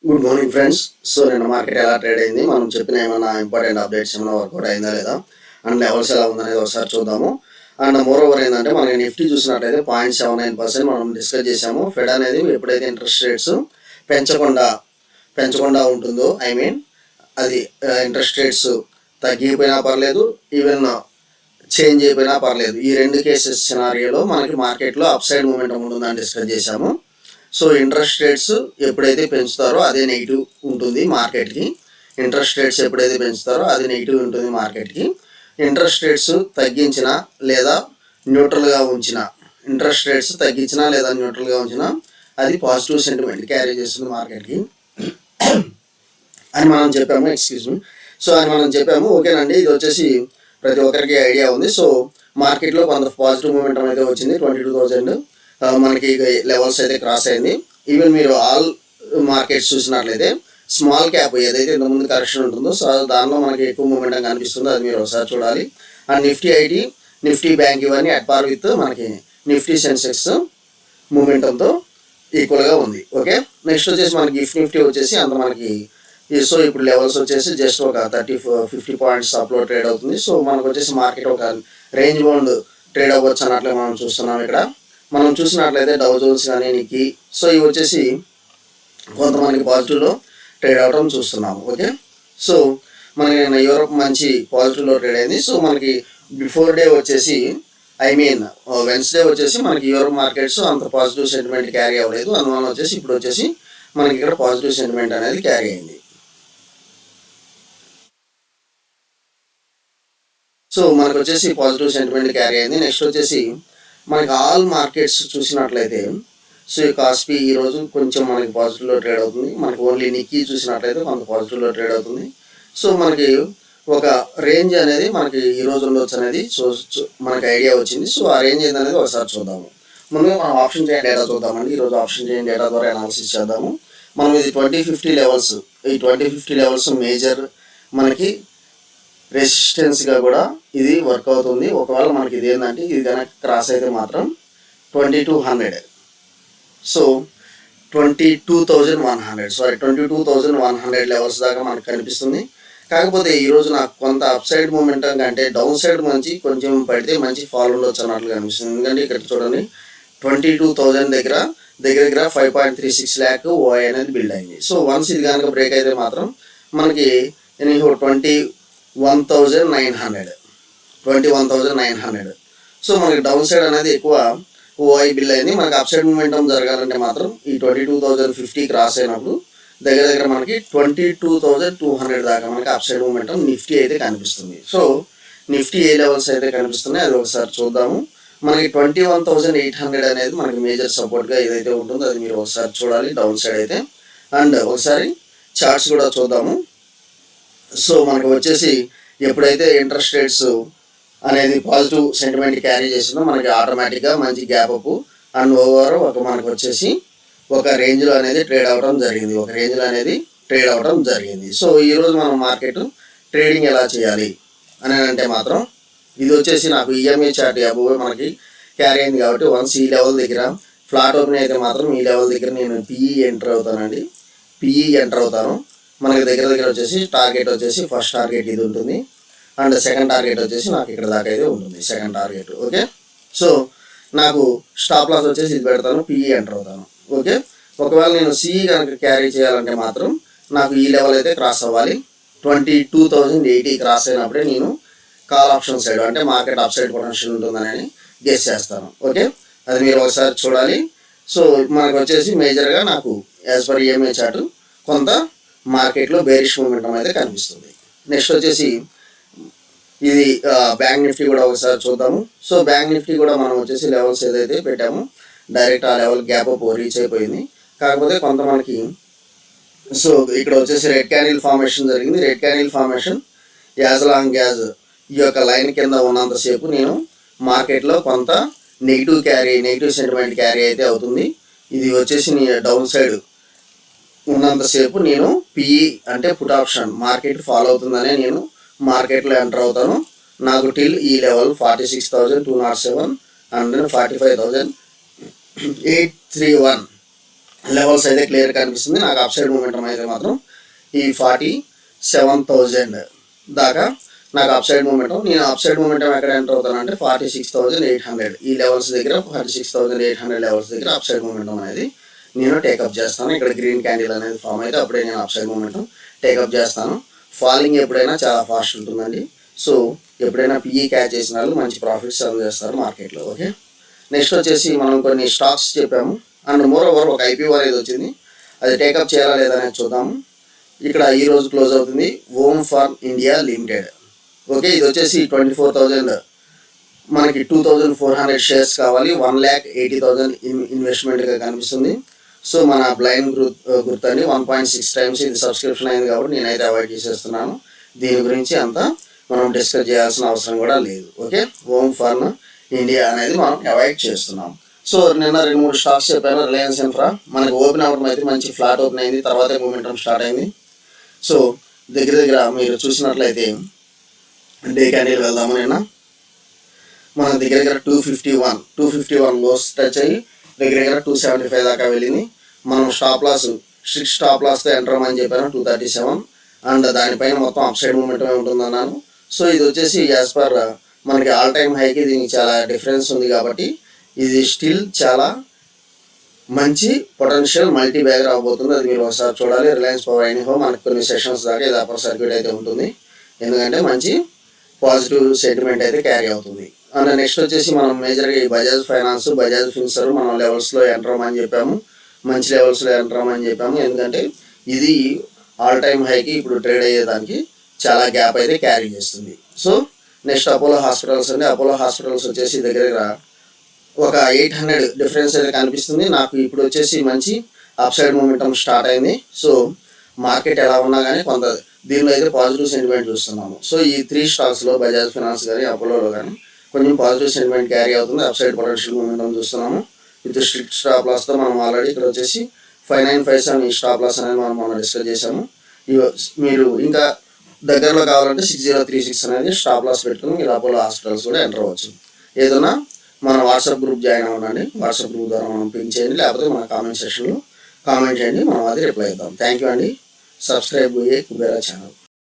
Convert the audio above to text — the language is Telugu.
Good morning friends. సో నిన్న మార్కెట్ ఎలా ట్రేడ్ అయింది, మనం చెప్పిన ఏమైనా ఇంపార్టెంట్ అప్డేట్స్ ఏమైనా వర్కౌట్ అయిందా లేదా, అండ్ లెవెల్స్ ఎలా ఉందనేది ఒకసారి చూద్దాము. అండ్ మోర్ ఓవర్ ఏంటంటే మనకి నిఫ్టీ చూసినట్లయితే 0.79% మనం డిస్కస్ చేసాము. ఫెడ్ అనేది ఎప్పుడైతే ఇంట్రెస్ట్ రేట్స్ పెంచకుండా ఉంటుందో, అది ఇంట్రెస్ట్ రేట్స్ తగ్గిపోయినా పర్లేదు, ఈవెన్ చేంజ్ అయిపోయినా పర్లేదు, ఈ రెండు కేసెస్ సినారియోలో మనకి మార్కెట్లో అప్ సైడ్ మూమెంటం ఉంటుందని డిస్కస్ చేసాము. సో ఇంట్రెస్ట్ రేట్స్ ఎప్పుడైతే పెంచుతారో అదే నెగిటివ్ ఉంటుంది మార్కెట్కి. ఇంట్రెస్ట్ రేట్స్ ఎప్పుడైతే పెంచుతారో అది నెగిటివ్ ఉంటుంది మార్కెట్కి. ఇంట్రెస్ట్ రేట్స్ తగ్గించినా లేదా న్యూట్రల్గా ఉంచినా, ఇంట్రెస్ట్ రేట్స్ తగ్గించినా లేదా న్యూట్రల్గా ఉంచినా అది పాజిటివ్ సెంటిమెంట్ క్యారీ చేస్తుంది మార్కెట్కి అని మనం చెప్పాము. ఓకేనండి, ఇది వచ్చేసి ప్రతి ఒక్కరికి ఐడియా ఉంది. సో మార్కెట్లో కొంత పాజిటివ్ మూమెంటం అయితే వచ్చింది. 22,000 మనకి లెవెల్స్ అయితే క్రాస్ అయింది. ఈవెన్ మీరు ఆల్ మార్కెట్స్ చూసినట్లయితే స్మాల్ క్యాప్ ఏదైతే ఇంతకుముందు కరెక్షన్ ఉంటుందో సో దానిలో మనకి ఎక్కువ మూమెంటం కనిపిస్తుందో అది మీరు ఒకసారి చూడాలి. And Nifty IT, Nifty bank ఇవన్నీ అట్ పార్ విత్ మనకి నిఫ్టీ సెన్సెక్స్ మూమెంటంతో ఈక్వల్గా ఉంది. ఓకే, నెక్స్ట్ వచ్చేసి మనకి నిఫ్టీ వచ్చేసి అంత మనకి సో ఇప్పుడు లెవెల్స్ వచ్చేసి జస్ట్ ఒక 30-50 పాయింట్స్ అప్లో ట్రేడ్ అవుతుంది. సో మనకు వచ్చేసి మార్కెట్ ఒక రేంజ్ బౌండ్ ట్రేడ్ అవ్వచ్చు అన్నట్లే మనం చూస్తున్నాం. ఇక్కడ మనం చూసినట్లయితే డౌ జోన్స్ కానీ నిక్కీ, సో ఇవి వచ్చేసి కొంతమందికి పాజిటివ్లో ట్రేడ్ అవడం చూస్తున్నాము. ఓకే, సో మనకి యూరోప్ మంచి పాజిటివ్లో ట్రేడ్ అయింది. సో మనకి బిఫోర్ డే వచ్చేసి వెన్స్డే వచ్చేసి మనకి యూరోప్ మార్కెట్స్ అంత పాజిటివ్ సెంటిమెంట్ క్యారీ అవ్వలేదు. అందువల్ల వచ్చేసి ఇప్పుడు వచ్చేసి మనకి ఇక్కడ పాజిటివ్ సెంటిమెంట్ అనేది క్యారీ అయింది. సో మనకు వచ్చేసి పాజిటివ్ సెంటిమెంట్ క్యారీ అయింది. నెక్స్ట్ వచ్చేసి మనకి ఆల్ మార్కెట్స్ చూసినట్లయితే సో ఈ కాస్పీ ఈరోజు కొంచెం మనకి పాజిటివ్లో ట్రేడ్ అవుతుంది. మనకి ఓన్లీ నిక్కీ చూసినట్లయితే కొంత పాజిటివ్లో ట్రేడ్ అవుతుంది. సో మనకి ఒక రేంజ్ అనేది మనకి ఈరోజు ఉండొచ్చు అనేది సో మనకి ఐడియా వచ్చింది. సో ఆ రేంజ్ ఏందనేది ఒకసారి చూద్దాము. ముందుగా మనం ఆప్షన్ చైన్ డేటా చూద్దామండి. ఈరోజు ఆప్షన్ చైన్ డేటా ద్వారా అనాలిసిస్ చేద్దాము. మనం ఇది 2050 లెవెల్స్, ఈ 2050 లెవెల్స్ మేజర్ మనకి రెసిస్టెన్స్గా కూడా ఇది వర్క్ అవుతుంది. ఒకవేళ మనకి ఇది ఏంటంటే ఇది కనుక క్రాస్ అయితే మాత్రం 2200, సో 22,100 లెవెల్స్ దాకా మనకు కనిపిస్తుంది. కాకపోతే ఈరోజు నాకు కొంత అప్ సైడ్ మూమెంటం కంటే డౌన్ సైడ్ మంచి కొంచెం పడితే మంచి ఫాల్ ఉండొచ్చు అన్నట్లు కనిపిస్తుంది. ఎందుకంటే ఇక్కడ చూడండి 22,000 దగ్గర 5.36 lakh ఓఐ అనేది బిల్డ్ అయింది. సో వన్స్ ఇది కనుక బ్రేక్ అయితే మాత్రం మనకి 21,900, సో మనకి డౌన్ సైడ్ అనేది ఎక్కువ ఓఐ బిల్ అయింది. మనకి అప్ సైడ్ మూమెంటం జరగాలంటే మాత్రం ఈ 22,050 క్రాస్ అయినప్పుడు దగ్గర మనకి 22,200 దాకా మనకి అప్ సైడ్ మూమెంటం నిఫ్టీ అయితే కనిపిస్తుంది. సో నిఫ్టీ ఏ లెవెల్స్ అయితే కనిపిస్తున్నాయి అది ఒకసారి చూద్దాము. మనకి 21,800 అనేది మనకి మేజర్ సపోర్ట్గా ఏదైతే ఉంటుందో అది మీరు ఒకసారి చూడాలి డౌన్ సైడ్ అయితే. అండ్ ఒకసారి చార్ట్స్ కూడా చూద్దాము. సో మనకు వచ్చేసి ఎప్పుడైతే ఇంట్రెస్ట్ రేట్స్ అనేది పాజిటివ్ సెంటిమెంట్ క్యారీ చేసిందో మనకి ఆటోమేటిక్గా మంచి గ్యాప్ అప్ అండ్ ఓవర్ మనకు వచ్చేసి ఒక రేంజ్లో అనేది ట్రేడ్ అవ్వడం జరిగింది. సో ఈరోజు మనం మార్కెట్ ట్రేడింగ్ ఎలా చేయాలి అని అంటే మాత్రం ఇది వచ్చేసి నాకు ఈఎంఐ చార్ట్ అబోవ్ మనకి క్యారీ అయింది కాబట్టి వన్స్ ఈ లెవెల్ దగ్గర ఫ్లాట్ ఓపెన్ అయితే మాత్రం ఈ లెవెల్ దగ్గర నేను పిఈ ఎంటర్ అవుతాను. మనకి దగ్గర వచ్చేసి టార్గెట్ వచ్చేసి ఫస్ట్ టార్గెట్ ఇది ఉంటుంది అండ్ సెకండ్ టార్గెట్ వచ్చేసి నాకు ఇక్కడ దాకా అయితే ఉంటుంది సెకండ్ టార్గెట్. ఓకే, సో నాకు స్టాప్ లాస్ వచ్చేసి ఇది పెడతాను, పిఈ ఎంటర్ అవుతాను. ఓకే, ఒకవేళ నేను సిఈ కనుక క్యారీ చేయాలంటే మాత్రం నాకు ఈ లెవెల్ అయితే క్రాస్ అవ్వాలి. 22,080 క్రాస్ అయినప్పుడే నేను కాల్ ఆప్షన్ సైడ్ అంటే మార్కెట్ అప్ సైడ్ పొటెన్షియల్ ఉంటుందని గెస్ చేస్తాను. ఓకే, అది మీరు ఒకసారి చూడాలి. సో మనకు వచ్చేసి మేజర్గా నాకు యాజ్ పర్ ఈఎంఐ చార్ట్ కొంత మార్కెట్లో బేరిష్ మూమెంటం అయితే కనిపిస్తుంది. నెక్స్ట్ వచ్చేసి ఇది బ్యాంక్ నిఫ్టీ కూడా ఒకసారి చూద్దాము. సో బ్యాంక్ నిఫ్టీ కూడా మనం వచ్చేసి లెవెల్స్ ఏదైతే పెట్టామో డైరెక్ట్ ఆ లెవెల్ గ్యాప్ అప్ రీచ్ అయిపోయింది. కాకపోతే కొంత మనకి సో ఇక్కడ వచ్చేసి రెడ్ క్యాండిల్ ఫార్మేషన్ జరిగింది. Red candle formation as long as ఈ యొక్క లైన్ కింద ఉన్నంతసేపు నేను మార్కెట్లో కొంత నెగిటివ్ సెంటిమెంట్ క్యారీ అయితే అవుతుంది. ఇది వచ్చేసి డౌన్ సైడ్ ఉన్నంతసేపు నేను పిఈ అంటే పుట్ ఆప్షన్ మార్కెట్ ఫాలో అవుతుందనే నేను మార్కెట్లో ఎంటర్ అవుతాను. నాకు టిల్ ఈ లెవెల్ 46,207 అండ్ 45,831 లెవెల్స్ అయితే క్లియర్ కనిపిస్తుంది. నాకు అప్ సైడ్ మూమెంటం అయితే మాత్రం ఈ 47,000 దాకా నాకు అప్ సైడ్ మూమెంటం. నేను అప్ సైడ్ మూమెంటం ఎక్కడ ఎంటర్ అవుతానంటే 46,800 ఈ లెవెల్స్ దగ్గర 46,800 లెవెల్స్ దగ్గర అప్ సైడ్ మూమెంటం అనేది నేను టేకప్ చేస్తాను. ఇక్కడ గ్రీన్ క్యాండిల్ అనేది ఫామ్ అయితే అప్పుడే నేను అప్ సైడ్ మూమెంటం టేకప్ చేస్తాను. ఫాలింగ్ ఎప్పుడైనా చాలా ఫాస్ట్ ఉంటుందండి. సో ఎప్పుడైనా పిఈ క్యాచ్ చేసిన వాళ్ళు మంచి ప్రాఫిట్స్ సర్వ్ చేస్తారు మార్కెట్లో. ఓకే, నెక్స్ట్ వచ్చేసి మనం కొన్ని స్టాక్స్ చెప్పాము. అండ్ మోర్ ఓవర్ ఒక ఐపీఓ అనేది వచ్చింది, అది టేకప్ చేయాలా లేదా అనేది చూద్దాము. ఇక్కడ ఈ రోజు క్లోజ్ అవుతుంది Om farm India limited. Okay, ఇది వచ్చేసి 24,000 మనకి 2,400 షేర్స్ కావాలి. 1,80,000 ఇన్వెస్ట్మెంట్గా కనిపిస్తుంది. సో మన బ్లైండ్ గుర్తు అండి 1.6 times ఇది సబ్స్క్రిప్షన్ అయింది కాబట్టి నేనైతే అవాయిడ్ చేసేస్తున్నాను. దీని గురించి అంతా మనం డిస్కస్ చేయాల్సిన అవసరం కూడా లేదు. ఓకే, ఓమ్ ఫార్మ్ ఇండియా అనేది మనం అవాయిడ్ చేస్తున్నాం. సో నిన్న 2-3 స్టాక్స్ చెప్పాను. రిలయన్స్ ఇన్ఫ్రా మనకి ఓపెన్ అవ్వడం అయితే మంచి ఫ్లాట్ ఓపెన్ అయింది, తర్వాత మూమెంటం స్టార్ట్ అయింది. సో దగ్గర మీరు చూసినట్లయితే డే క్యాండిల్ వెళ్దాము. నిన్న మన దగ్గర 251 లోస్ టచ్ అయ్యి దగ్గర 275 దాకా వెళ్ళింది. మనం స్టాప్ లాస్ స్ట్రిక్ట్ స్టాప్ లాస్తో ఎంటర్ అవ్వమని చెప్పాను 237. అండ్ దానిపైన మొత్తం అప్ సైడ్ మూమెంటం ఉంటుందన్నాను. సో ఇది వచ్చేసి యాజ్ పర్ మనకి ఆల్ టైమ్ హైకి దీనికి చాలా డిఫరెన్స్ ఉంది కాబట్టి ఇది స్టిల్ చాలా మంచి పొటెన్షియల్ మల్టీ బ్యాగర్ అవబోతుంది. అది మీరు ఒకసారి చూడాలి. రిలయన్స్ పవర్ ఎనీహో మనకు కొన్ని సెషన్స్ దాకా ఇది అప్పర్ సర్క్యూట్ అయితే ఉంటుంది, ఎందుకంటే మంచి పాజిటివ్ సెంటిమెంట్ అయితే క్యారీ అవుతుంది. అండ్ నెక్స్ట్ వచ్చేసి మనం మేజర్గా ఈ బజాజ్ ఫైనాన్స్, బజాజ్ ఫిన్సర్ మనం లెవెల్స్లో ఎంటర్ అవ్వమని చెప్పాము, మంచి లెవెల్స్లో ఎంటర్ అవ్వమని చెప్పాము. ఎందుకంటే ఇది ఆల్ టైమ్ హైకి ఇప్పుడు ట్రేడ్ అయ్యేదానికి చాలా గ్యాప్ అయితే క్యారీ చేస్తుంది. సో నెక్స్ట్ అపోలో హాస్పిటల్స్ అండి. అపోలో హాస్పిటల్స్ వచ్చేసి దగ్గర ఒక 800 డిఫరెన్స్ అయితే కనిపిస్తుంది. నాకు ఇప్పుడు వచ్చేసి మంచి అప్ సైడ్ మూమెంటం స్టార్ట్ అయింది. సో మార్కెట్ ఎలా ఉన్నా కానీ కొంత దీనిలో అయితే పాజిటివ్ సెంటిమెంట్ చూస్తున్నాము. సో ఈ 3 స్టాక్స్లో బజాజ్ ఫైనాన్స్ కానీ అపోలోలో కానీ కొంచెం పాజిటివ్ సెంటిమెంట్ క్యారీ అవుతుంది. అప్ సైడ్ పొటెన్షియల్ మూమెంటం చూస్తున్నాము. విత్ స్ట్రిక్ట్ స్టాప్ లాస్తో మనం ఆల్రెడీ ఇక్కడ వచ్చేసి 5957 ఈ స్టాప్ లాస్ అనేది మనం డిస్కస్ చేసాము. మీరు ఇంకా దగ్గరలో కావాలంటే 6036 అనేది స్టాప్ లాస్ పెట్టుకుని మీరు అపోలో హాస్పిటల్స్ కూడా ఎంటర్ అవ్వచ్చు. ఏదైనా మన వాట్సాప్ గ్రూప్ జాయిన్ అవ్వండి. వాట్సాప్ గ్రూప్ ద్వారా మనం పింక్ చేయండి, లేకపోతే మన కామెంట్ సెక్షన్లో కామెంట్ చేయండి, మనం అది రిప్లై ఇద్దాం. థ్యాంక్ యూ అండి. Subscribe Kubera channel.